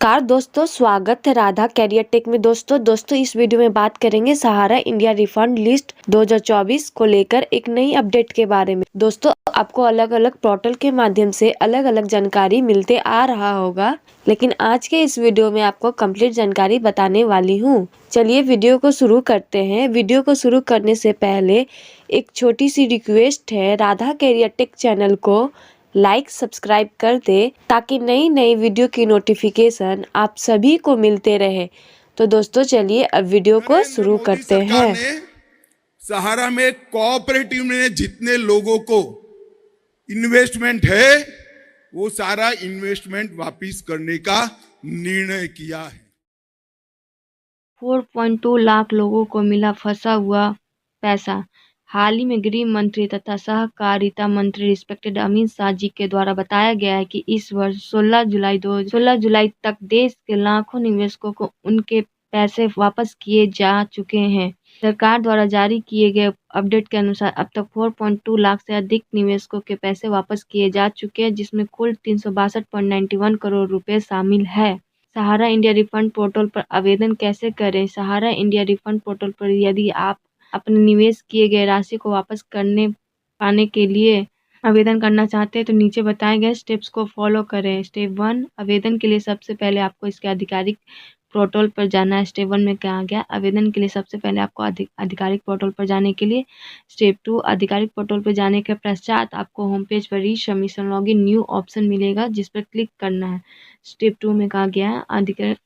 Car दोस्तों, स्वागत है राधा कैरियर टेक में। दोस्तों इस वीडियो में बात करेंगे सहारा इंडिया रिफंड लिस्ट 2024 को लेकर एक नई अपडेट के बारे में। दोस्तों, आपको अलग अलग पोर्टल के माध्यम से अलग अलग जानकारी मिलते आ रहा होगा, लेकिन आज के इस वीडियो में आपको कंप्लीट जानकारी बताने वाली हूँ। चलिए वीडियो को शुरू करते हैं। वीडियो को शुरू करने से पहले एक छोटी सी रिक्वेस्ट है, राधा कैरियर टेक चैनल को लाइक सब्सक्राइब कर दे ताकि नई नई वीडियो की नोटिफिकेशन आप सभी को मिलते रहे। तो दोस्तों चलिए अब वीडियो को शुरू करते हैं। सहारा में कोऑपरेटिव में जितने लोगों को इन्वेस्टमेंट है वो सारा इन्वेस्टमेंट वापस करने का निर्णय किया है। 4.2 लाख लोगों को मिला फंसा हुआ पैसा। हाल ही में गृह मंत्री तथा सहकारिता मंत्री रिस्पेक्टेड अमित शाह जी के द्वारा बताया गया है कि इस वर्ष 16 जुलाई तक देश के लाखों निवेशकों को उनके पैसे वापस किए जा चुके हैं। सरकार द्वारा जारी किए गए अपडेट के अनुसार अब तक 4.2 लाख से अधिक निवेशकों के पैसे वापस किए जा चुके हैं, जिसमें कुल 362.91 करोड़ रुपए शामिल है। सहारा इंडिया रिफंड पोर्टल पर आवेदन कैसे करें? सहारा इंडिया रिफंड पोर्टल पर यदि आप अपने निवेश किए गए राशि को वापस पाने के लिए आवेदन करना चाहते हैं तो नीचे बताए गए स्टेप्स को फॉलो करें। स्टेप 1, आवेदन के लिए सबसे पहले आपको इसके आधिकारिक पोर्टल पर जाना है। स्टेप 1 में क्या गया? आवेदन के लिए सबसे पहले आपको आधिकारिक पोर्टल पर जाने के लिए। स्टेप 2, आधिकारिक पोर्टल पर जाने के पश्चात आपको होम पेज पर रीसबमिशन लॉगिन न्यू ऑप्शन मिलेगा, जिस पर क्लिक करना है। स्टेप 2 में कहा गया है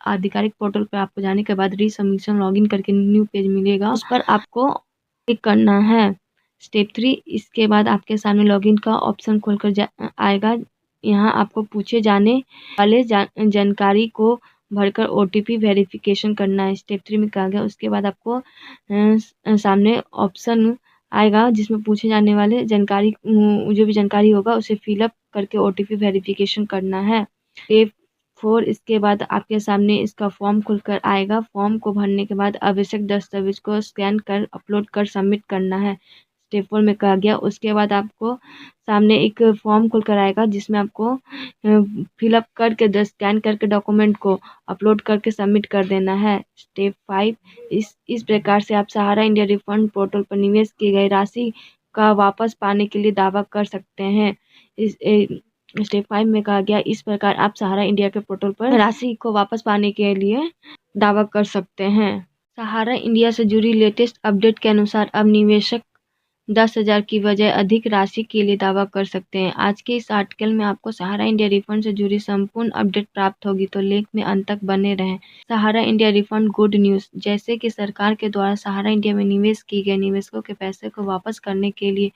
आधिकारिक पोर्टल पर आपको जाने के बाद रीसबमिशन लॉगिन करके न्यू पेज मिलेगा, उस पर आपको क्लिक करना है। स्टेप 3, इसके बाद आपके सामने लॉगिन का ऑप्शन खोलकर आएगा। यहाँ आपको पूछे जाने वाले जानकारी को भरकर OTP वेरिफिकेशन करना है। स्टेप 3 में कहा गया उसके बाद आपको सामने ऑप्शन आएगा जिसमें पूछे जाने वाले जानकारी जो भी जानकारी होगा उसे फिलअप करके OTP वेरिफिकेशन करना है। स्टेप 4, इसके बाद आपके सामने इसका फॉर्म खुलकर आएगा। फॉर्म को भरने के बाद आवश्यक दस्तावेज को स्कैन कर अपलोड कर सबमिट करना है। स्टेप 4 में कहा गया उसके बाद आपको सामने एक फॉर्म खुलकर आएगा जिसमें आपको फिलअप करके स्कैन करके डॉक्यूमेंट को अपलोड करके सबमिट कर देना है। स्टेप 5, इस प्रकार से आप सहारा इंडिया रिफंड पोर्टल पर निवेश की गई राशि का वापस पाने के लिए दावा कर सकते हैं। स्टेप 5 में कहा गया इस प्रकार आप सहारा इंडिया के पोर्टल पर राशि को वापस पाने के लिए दावा कर सकते हैं। सहारा इंडिया से जुड़ी लेटेस्ट अपडेट के अनुसार अब निवेशक 10,000 की बजाय अधिक राशि के लिए दावा कर सकते हैं। आज के इस आर्टिकल में आपको सहारा इंडिया रिफंड से जुड़ी संपूर्ण अपडेट प्राप्त होगी, तो लेख में अंत तक बने रहें। सहारा इंडिया रिफंड गुड न्यूज़। जैसे कि सरकार के द्वारा सहारा इंडिया में निवेश किए गए निवेशकों के पैसे को वापस करने के लिए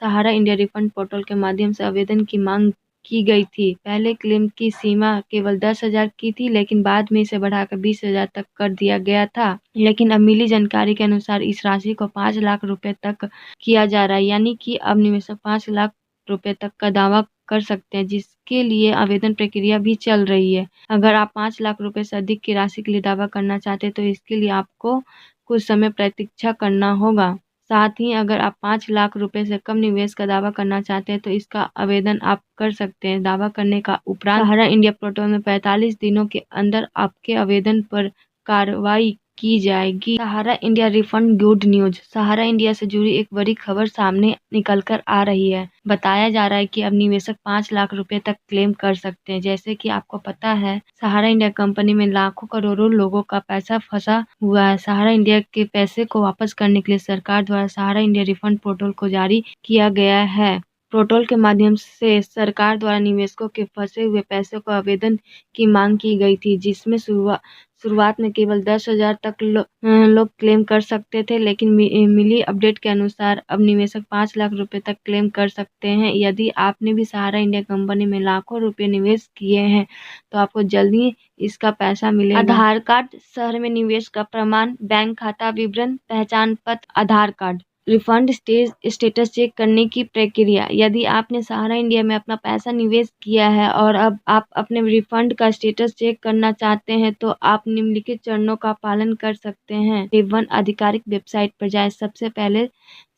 सहारा इंडिया रिफंड पोर्टल के माध्यम से आवेदन की मांग की गई थी। पहले क्लेम की सीमा केवल 10,000 की थी, लेकिन बाद में इसे बढ़ाकर 20,000 तक कर दिया गया था। लेकिन अब मिली जानकारी के अनुसार इस राशि को 5 लाख रुपए तक किया जा रहा है, यानी कि अब निवेशक 5 लाख रुपए तक का दावा कर सकते हैं, जिसके लिए आवेदन प्रक्रिया भी चल रही है। अगर आप 5 लाख रुपए से अधिक की राशि के लिए दावा करना चाहते हैं तो इसके लिए आपको कुछ समय प्रतीक्षा करना होगा। साथ ही अगर आप 5 लाख रुपए से कम निवेश का दावा करना चाहते हैं तो इसका आवेदन आप कर सकते हैं। दावा करने का उपरांत सहारा इंडिया पोर्टल में 45 दिनों के अंदर आपके आवेदन पर कार्रवाई की जाएगी। सहारा इंडिया रिफंड गुड न्यूज। सहारा इंडिया से जुड़ी एक बड़ी खबर सामने निकल कर आ रही है। बताया जा रहा है कि अब निवेशक 5 लाख रुपए तक क्लेम कर सकते हैं। जैसे कि आपको पता है सहारा इंडिया कंपनी में लाखों करोड़ों लोगों का पैसा फंसा हुआ है। सहारा इंडिया के पैसे को वापस करने के लिए सरकार द्वारा सहारा इंडिया रिफंड पोर्टल को जारी किया गया है। पोर्टल के माध्यम से सरकार द्वारा निवेशकों के फंसे हुए पैसे को आवेदन की मांग की गई थी, जिसमें शुरुआत में केवल 10,000 तक लोग क्लेम कर सकते थे, लेकिन मिली अपडेट के अनुसार अब निवेशक 5 लाख रुपए तक क्लेम कर सकते हैं। यदि आपने भी सहारा इंडिया कंपनी में लाखों रुपए निवेश किए हैं तो आपको जल्दी इसका पैसा मिलेगा। आधार कार्ड, शहर में निवेश का प्रमाण, बैंक खाता विवरण, पहचान पत्र, आधार कार्ड। रिफंड स्टेटस चेक करने की प्रक्रिया। यदि आपने सहारा इंडिया में अपना पैसा निवेश किया है और अब आप अपने रिफंड का स्टेटस चेक करना चाहते हैं तो आप निम्नलिखित चरणों का पालन कर सकते हैं। स्टेप 1, आधिकारिक वेबसाइट पर जाएं। सबसे पहले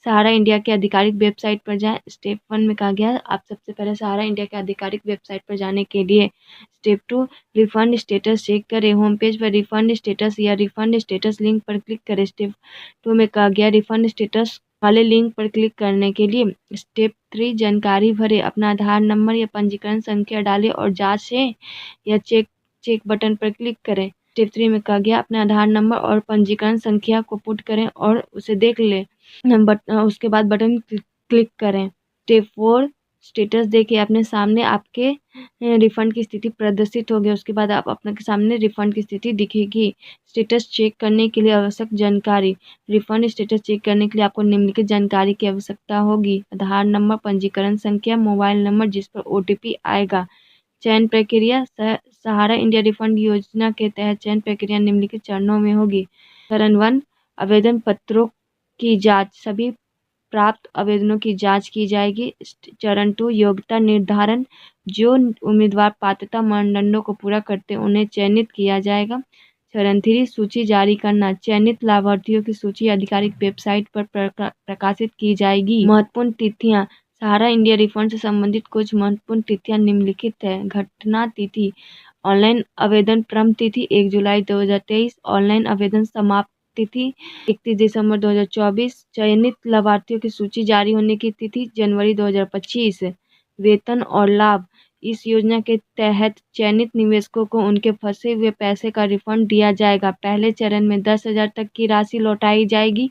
सहारा इंडिया के आधिकारिक वेबसाइट पर जाएं। स्टेप 1 में कहा गया है आप सबसे पहले सहारा इंडिया के आधिकारिक वेबसाइट पर जाने के लिए स्टेप 2 रिफंड स्टेटस चेक करें। होम पेज पर रिफंड स्टेटस या रिफंड स्टेटस लिंक पर क्लिक करें। स्टेप 2 में कहा गया रिफंड स्टेटस वाले लिंक पर क्लिक करने के लिए स्टेप 3 जानकारी भरें। अपना आधार नंबर या पंजीकरण संख्या डालें और जांचें या चेक बटन पर क्लिक करें। स्टेप 3 में कहा गया अपने आधार नंबर और पंजीकरण संख्या को पुट करें और उसे देख लें। उसके बाद बटन क्लिक करें। स्टेप 4 स्टेटस देखिए अपने सामने आपके रिफंड की स्थिति प्रदर्शित होगी। उसके बाद आप अपने के सामने रिफंड की स्थिति दिखेगी। स्टेटस चेक करने के लिए आवश्यक जानकारी। रिफंड स्टेटस चेक करने के लिए आपको निम्नलिखित जानकारी की आवश्यकता होगी। आधार नंबर, पंजीकरण संख्या, मोबाइल नंबर जिस पर OTP आएगा। चयन प्रक्रिया सहारा इंडिया रिफंड योजना के तहत चयन प्रक्रिया निम्नलिखित चरणों में होगी। चरण 1 आवेदन पत्रों की जांच। सभी प्राप्त आवेदनों की जांच की जाएगी। चरण 2 योग्यता निर्धारण। जो उम्मीदवार पात्रता मानदंडों को पूरा करते हैं उन्हें चयनित किया जाएगा। चरण 3 सूची जारी करना। चयनित लाभार्थियों की सूची आधिकारिक वेबसाइट पर प्रकाशित की जाएगी। महत्वपूर्ण तिथियां। सहारा इंडिया रिफंड से संबंधित कुछ महत्वपूर्ण तिथियां निम्नलिखित है। घटना तिथि। ऑनलाइन आवेदन प्रारंभ तिथि 1 जुलाई 2023। ऑनलाइन आवेदन समाप्त तिथि 31 दिसंबर 2024। चयनित लाभार्थियों की सूची जारी होने की तिथि जनवरी 2025। वेतन और लाभ। इस योजना के तहत चयनित निवेशकों को उनके फंसे हुए पैसे का रिफंड दिया जाएगा। पहले चरण में 10,000 तक की राशि लौटाई जाएगी।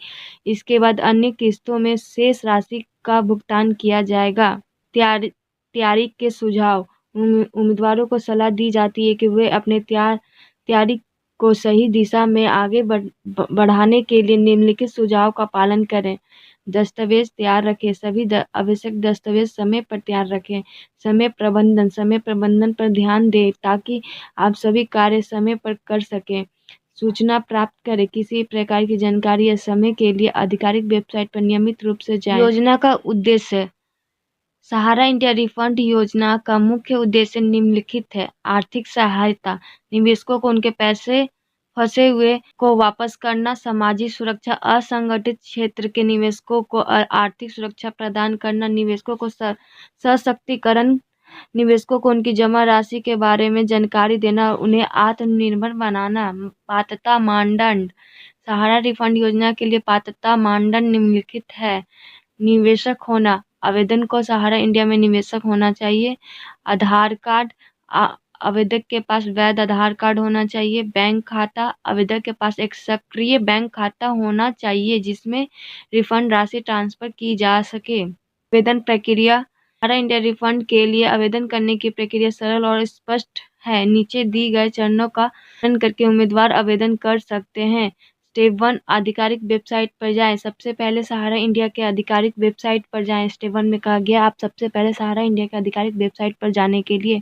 इसके बाद अन्य किस्तों में शेष राशि का भुगतान किया जाएगा। तैयारी के सुझाव। उम्मीदवारों को सलाह दी जाती है कि वे अपने तैयारी को सही दिशा में आगे बढ़ाने के लिए निम्नलिखित सुझाव का पालन करें। दस्तावेज तैयार रखें। सभी आवश्यक दस्तावेज समय पर तैयार रखें। समय प्रबंधन पर ध्यान दें ताकि आप सभी कार्य समय पर कर सकें। सूचना प्राप्त करें। किसी प्रकार की जानकारी या समय के लिए आधिकारिक वेबसाइट पर नियमित रूप से जाएं। योजना का उद्देश्य। सहारा इंडिया रिफंड योजना का मुख्य उद्देश्य निम्नलिखित है। आर्थिक सहायता। निवेशकों को उनके पैसे फंसे हुए को वापस करना। सामाजिक सुरक्षा। असंगठित क्षेत्र के निवेशकों को आर्थिक सुरक्षा प्रदान करना। निवेशकों को सशक्तिकरण। निवेशकों को उनकी जमा राशि के बारे में जानकारी देना और उन्हें आत्मनिर्भर बनाना। पात्रता मानदंड। सहारा रिफंड योजना के लिए पात्रता मानदंड निम्नलिखित है। निवेशक होना। आवेदन को सहारा इंडिया में निवेशक होना चाहिए। आधार कार्ड। आवेदक के पास वैध आधार कार्ड होना चाहिए। बैंक खाता। आवेदक के पास एक सक्रिय बैंक खाता होना चाहिए जिसमें रिफंड राशि ट्रांसफर की जा सके। आवेदन प्रक्रिया। सहारा इंडिया रिफंड के लिए आवेदन करने की प्रक्रिया सरल और स्पष्ट है। नीचे दी गए चरणों का पालन करके उम्मीदवार आवेदन कर सकते हैं। स्टेप 1 आधिकारिक वेबसाइट पर जाएं। सबसे पहले सहारा इंडिया के आधिकारिक वेबसाइट पर जाएं। स्टेप 1 में कहा गया आप सबसे पहले सहारा इंडिया के आधिकारिक वेबसाइट पर जाने के लिए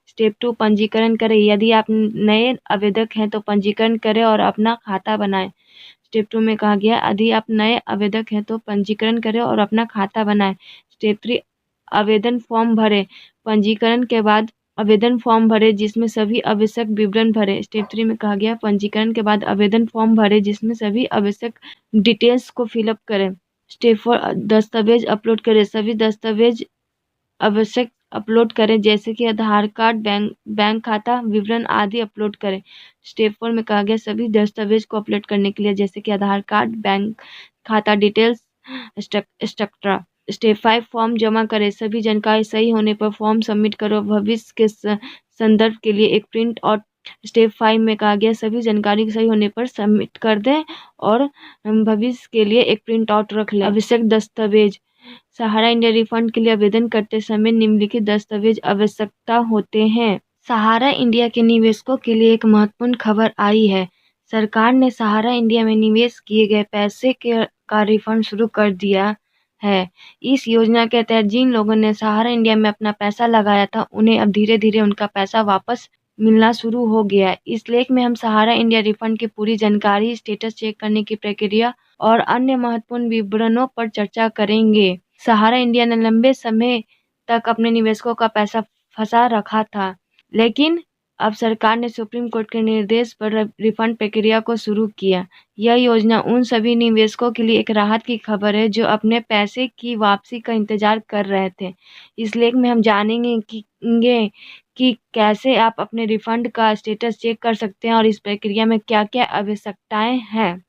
स्टेप 2 पंजीकरण करें। यदि आप नए आवेदक हैं तो पंजीकरण करें और अपना खाता बनाएं। स्टेप 2 में कहा गया यदि आप नए आवेदक हैं तो पंजीकरण करें और अपना खाता बनाएं। स्टेप 3 आवेदन फॉर्म भरें। पंजीकरण के बाद आवेदन फॉर्म भरें जिसमें सभी आवश्यक विवरण भरें। स्टेप 3 में कहा गया पंजीकरण के बाद आवेदन फॉर्म भरें जिसमें सभी आवश्यक डिटेल्स को फिलअप करें। स्टेप 4 दस्तावेज अपलोड करें। सभी दस्तावेज आवश्यक अपलोड करें जैसे कि आधार कार्ड, बैंक खाता विवरण आदि अपलोड करें। स्टेप 4 में कहा गया सभी दस्तावेज को अपलोड करने के लिए जैसे कि आधार कार्ड, बैंक खाता डिटेल्स एक्सेट्रा। स्टेप 5 फॉर्म जमा करें। सभी जानकारी सही होने पर फॉर्म सबमिट करो। भविष्य के संदर्भ के लिए एक प्रिंट आउट। स्टेप 5 में कहा गया सभी जानकारी सही होने पर सबमिट कर दें और भविष्य के लिए एक प्रिंट आउट रख लें। आवश्यक दस्तावेज। सहारा इंडिया रिफंड के लिए आवेदन करते समय निम्नलिखित दस्तावेज आवश्यकता होते हैं। सहारा इंडिया के निवेशकों के लिए एक महत्वपूर्ण खबर आई है। सरकार ने सहारा इंडिया में निवेश किए गए पैसे का रिफंड शुरू कर दिया है। इस योजना के तहत जिन लोगों ने सहारा इंडिया में अपना पैसा लगाया था उन्हें अब धीरे धीरे उनका पैसा वापस मिलना शुरू हो गया है। इस लेख में हम सहारा इंडिया रिफंड की पूरी जानकारी, स्टेटस चेक करने की प्रक्रिया और अन्य महत्वपूर्ण विवरणों पर चर्चा करेंगे। सहारा इंडिया ने लंबे समय तक अपने निवेशकों का पैसा फंसा रखा था, लेकिन अब सरकार ने सुप्रीम कोर्ट के निर्देश पर रिफंड प्रक्रिया को शुरू किया। यह योजना उन सभी निवेशकों के लिए एक राहत की खबर है जो अपने पैसे की वापसी का इंतजार कर रहे थे। इस लेख में हम जानेंगे कि कैसे आप अपने रिफंड का स्टेटस चेक कर सकते हैं और इस प्रक्रिया में क्या-क्या आवश्यकताएं हैं।